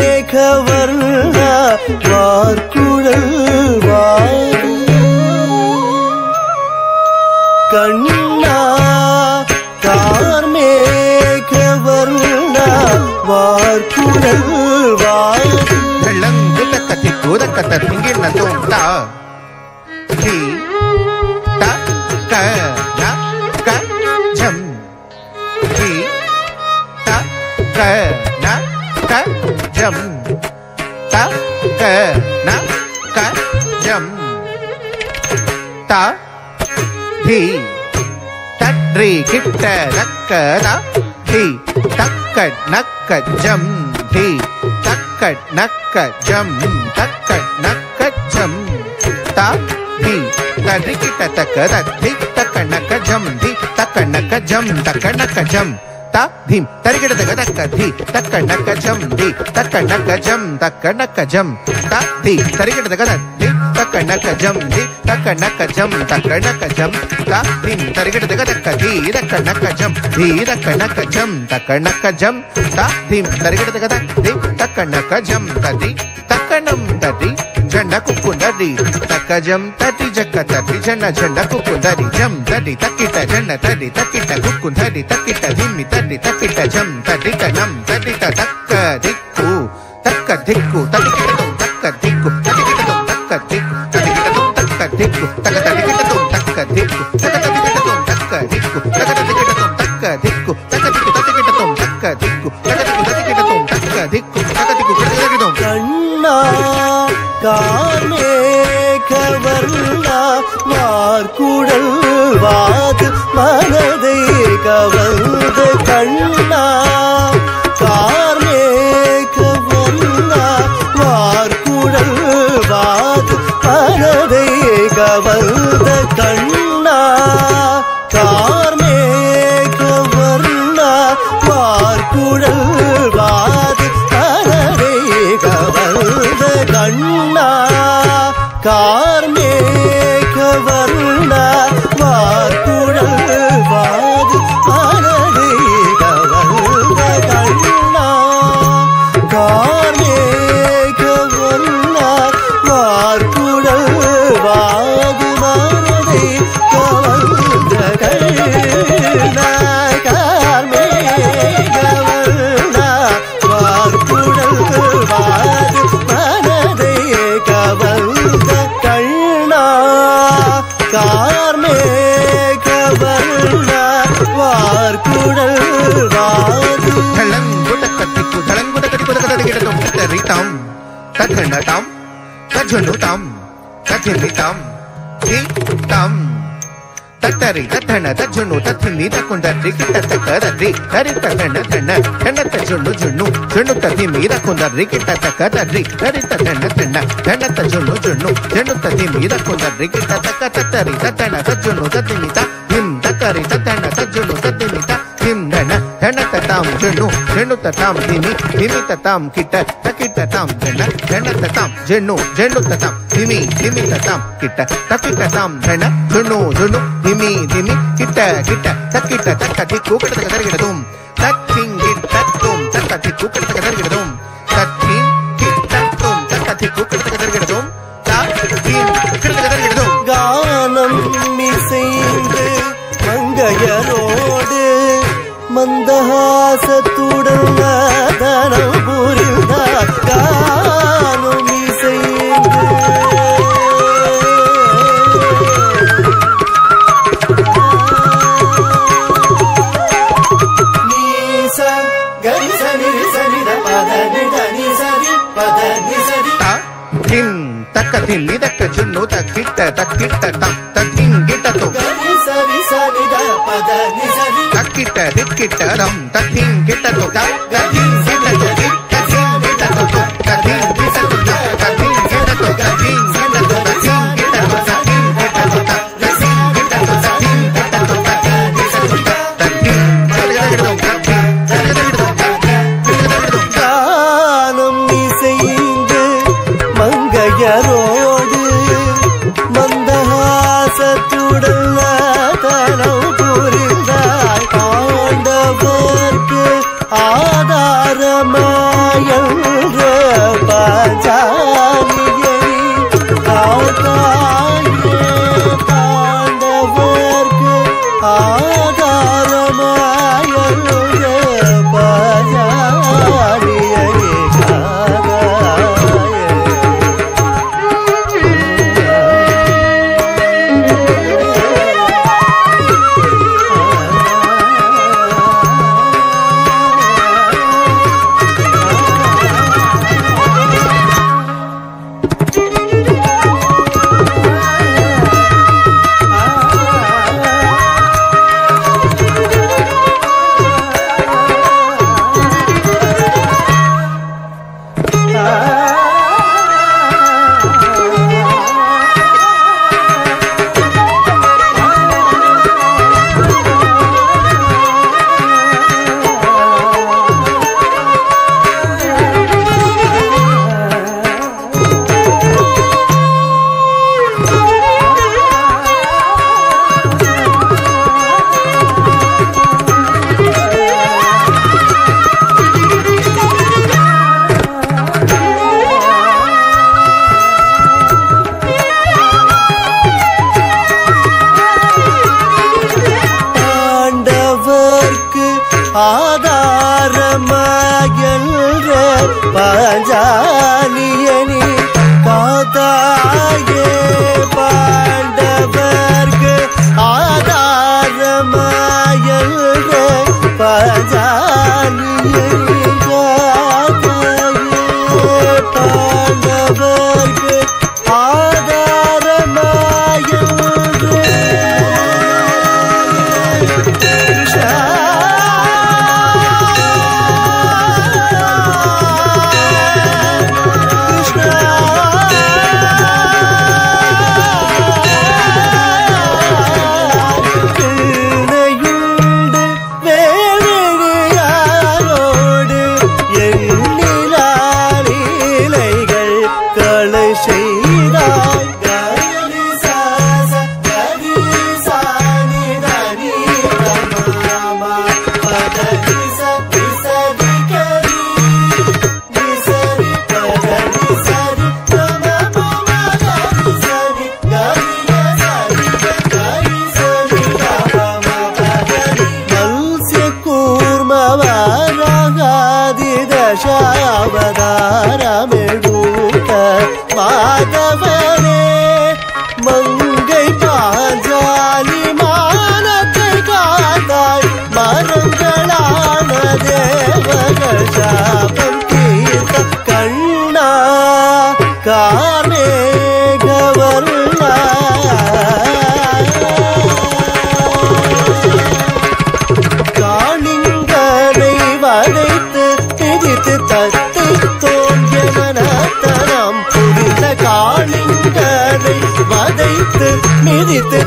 கார்மேகவர்ண வார்குழல் வாரி கண்ணா கார்மேகவர்ண வார்குழல் வாரி வெள்ளங்குல கத்தி கூதக்கத்த திங்கின தோண்டா தி த க ந க ஜம் தி த க ந க ஜம் த க ந க ஜம் த தி தட்ரி கிட்ட நக்க ந தி தக்க நக்க ஜம் தி தக்க நக்க ஜம் தக்க நக்க ஜம் த தி தட்ரி கிட்ட தக்க தி தக்க நக்க ஜம் தி தக்க நக்க ஜம் தக்க நக்க ஜம் த தீம் தரிகிட தக தக்க தி தக்க நக்க ஜம் தி தக்க நக்க ஜம் தக்க நக்க ஜம் த தி தரிகிட தக தி தக்க நக்க ஜம் தி தக்க நக்க ஜம் தக்க நக்க ஜம் த தீம் தரிகிட தக தக்க தி தக்க நக்க ஜம் தி தக்க நக்க ஜம் தக்க நக்க ஜம் த தீம் தரிகிட தக தி தக்க நக்க ஜம் ததி தக்கணம் ததி ஜண்ட குக்குந்ததி தக்க ஜம் ததி ஜக்க ததி ஜன்ன ஜண்ட குக்குந்ததி ஜம் ததி தக்கிட்ட ஜன்ன ததி தக்கிட்ட குக்குந்ததி தக்கிட்ட திம்மி ததி தக்கிட்ட ஜம் ததி கணம் ததி தக்க திக்கு தக்க திக்கு ததி கிட்டதும் தக்க திக்கு ததி கிட்டதும் தக்க திக்கு ததி கிட்டதும் தக்க திக்கு தக்க ததி கிட்டதும் தக்க திக்கு தக்க ததி கிட்டதும் தக்க திக்கு தக்க ததி கிட்டதும் தக்க திக்கு தக்க திக்கு ததி கிட்டதும் தக்க திக்கு தக்க திக்கு ததி கிட்டதும் தக்க திக்கு தக்க திக்கு ததி கிட்டதும் கண்ணா கார்மேகவர்ண வார்குழல் வாது மனதை கவர்ந்த கண்ணா கார்மேகவர்ண வார்குழல் வாது மனதை கவர்ந்த கண்ணா கார்மேகவர்ண வார்குழல் வாது மனதை கவர்ந்த கண்ணா கார்மேகவர்ண வார்குழல் வாது மனதை கவர்ந்த கண்ணா கார்மேகவர்ண வார்குழல் வாது மனதை கவர்ந்த கண்ணா கார்மேகவர்ண வார்குழல் வாது மனதை கவர்ந்த கண்ணா கார்மேகவர்ண வார்குழல் வாது தளங்குட கத்திக்கு தளங்குட கத்திக்கு தகதடி கிடதும் தரிதாம் தகனதாம் தஜனுதாம் தஜனிதாம் தீதாம் தட்டரி தட்டன தஜனு தத்தினி தக்குண்டரி கிட்ட தக்கதரி தரி தட்டன தன தன தஜனு ஜுனு ஜுனு தத்தி மீத குண்டரி கிட்ட தக்கதரி தரி தட்டன தன தன தஜனு ஜுனு ஜுனு தத்தி மீத குண்டரி கிட்ட தக்க தட்டரி தட்டன தஜனு தத்தினி தம் தக்கரி தட்டன தஜனு தத்தினி தம் தன தன ததாம் ஜுனு ஜுனு ததாம் திமி திமி ததாம் கிட்ட தக்கிட்ட தாம் தன தன ததாம் ஜுனு ஜுனு ததாம் திமி திமி ததாம் கிட்ட தக்கிட்ட தாம் தன ஜுனு ஜுனு திமி திமி கிட்ட கிட்ட தக்கிட்ட தக்கதி கூப்பிட்ட தகதரிகிடதும் தக்கிங் கிட்டதும் தக்கதி கூப்பிட்ட தகதரிகிடதும் தக்கிங் கிட்டதும் தக்கதி கூப்பிட்ட தகதரிகிடதும் தக்கிங் கிட்ட தகதரிகிடதும் கானம் இசைந்து மங்கையரோடு மந்தஹாசத்துடன் தனம் புரிந்தார் கானம் இசைந்து தக்கத்தில் இதக்க ஜுன்னு தக்கிட்ட தக்கிட்ட தம் தக்கிங் கிட்டதும் தக்கிட்ட திக்கிட்ட தம் தக்கிங் கிட்டதும் தக்கிங் கிட்டதும் தக்கிங் கிட்டதும் தக்கிங் கிட்டதும் தக்கிங் கிட்டதும் தக்கிங் கிட்டதும் தக்கிங் கிட்டதும் தக்கிங் கிட்டதும் தக்கிங் கிட்டதும் தக்கிங் கிட்டதும் தக்கிங் கிட்டதும் கானம் இசைந்து மங்கையரோடு மந்தஹாசத்துடன் தனம் புரிந்தாய் ஆண்டவர்க்கு ஆதார ஆதாரமாயல்ற பாஞ்சாலியணி காதாயே பாண்டவர்க்கு ஆதாரமாயல்ற பாஞ்சாலியணி காதாயே பாண்டவர்க்கு அவதாரமெடுத்த மாதவனே மங்கை பாஞ்சாலி மானத்தை காத்தாய் மரங்களான தேவர்கள் சாபம் தீர்த்த கண்ணா கார்மேகவர்ணா காளிங்கனை வதைத்து பிடித்து தத்து தோன்றிய மனத்தனம் புரிந்த காளிங்கனை வதைத்து மிதித்து